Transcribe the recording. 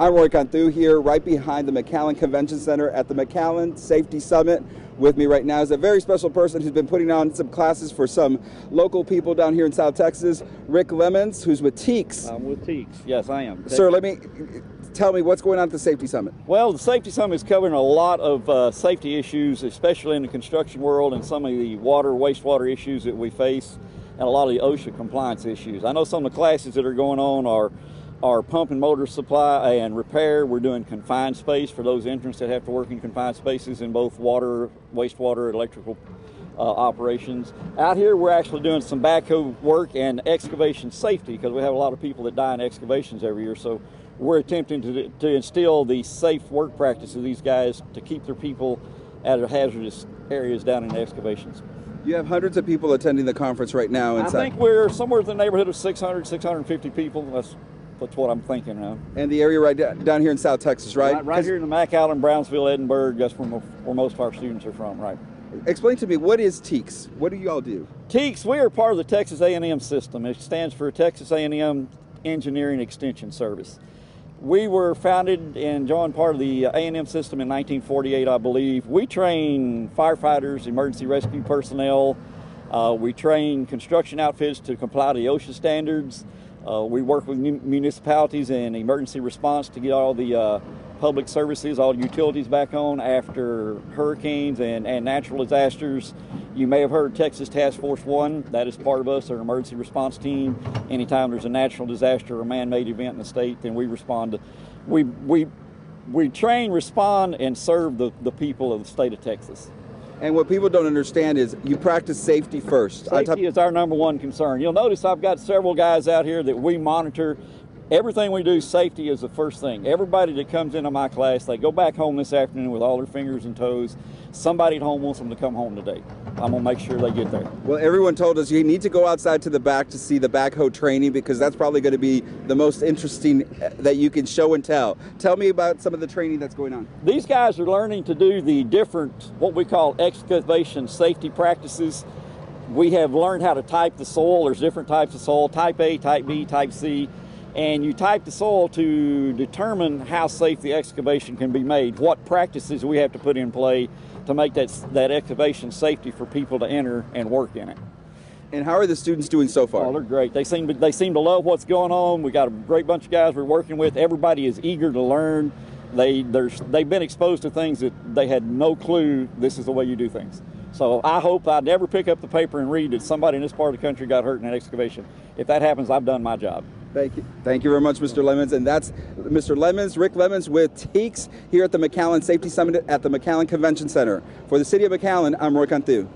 I'm Roy Cantu here right behind the McAllen Convention Center at the McAllen Safety Summit. With me right now is a very special person who's been putting on some classes for some local people down here in South Texas, Rick Lemons, who's with TEEX. I'm with TEEX. Yes, I am. Sir, tell me what's going on at the Safety Summit. Well, the Safety Summit is covering a lot of safety issues, especially in the construction world and some of the water, wastewater issues that we face, and a lot of the OSHA compliance issues. I know some of the classes that are going on are pump and motor supply and repair. We're doing confined space for those entrants that have to work in confined spaces in both water, wastewater, electrical operations. Out here, we're actually doing some backhoe work and excavation safety because we have a lot of people that die in excavations every year. So we're attempting to instill the safe work practices of these guys to keep their people out of hazardous areas down in the excavations. You have hundreds of people attending the conference right now. I think we're somewhere in the neighborhood of 600, 650 people. That's what I'm thinking now. And the area right down here in South Texas, right? Right here in the McAllen, Brownsville, Edinburgh, that's where most of our students are from, right? Explain to me, what is TEEX? What do you all do? TEEX, we are part of the Texas A&M system. It stands for Texas A&M Engineering Extension Service. We were founded and joined part of the A&M system in 1948, I believe. We train firefighters, emergency rescue personnel. We train construction outfits to comply to the OSHA standards. We work with municipalities in emergency response to get all the public services, all the utilities back on after hurricanes and natural disasters. You may have heard Texas Task Force 1. That is part of us, our emergency response team. Anytime there's a natural disaster or a man-made event in the state, then we respond to, we train, respond, and serve the people of the state of Texas. And what people don't understand is you practice safety first. Safety is our number one concern. You'll notice I've got several guys out here that we monitor. Everything we do, safety is the first thing. Everybody that comes into my class, they go back home this afternoon with all their fingers and toes. Somebody at home wants them to come home today. I'm gonna make sure they get there. Well, everyone told us you need to go outside to the back to see the backhoe training because that's probably going to be the most interesting that you can show and tell. Tell me about some of the training that's going on. These guys are learning to do the different, what we call excavation safety practices. We have learned how to type the soil. There's different types of soil, type A, type B, type C. And you type the soil to determine how safe the excavation can be made, what practices we have to put in play to make that excavation safety for people to enter and work in it. And how are the students doing so far? Oh, they're great. They seem to love what's going on. We got a great bunch of guys we're working with. Everybody is eager to learn. They've been exposed to things that they had no clue this is the way you do things. So I hope I never pick up the paper and read that somebody in this part of the country got hurt in an excavation. If that happens, I've done my job. Thank you. Thank you very much, Mr. Lemons. And that's Mr. Lemons, Rick Lemons with TEEX here at the McAllen Safety Summit at the McAllen Convention Center. For the City of McAllen, I'm Roy Cantu.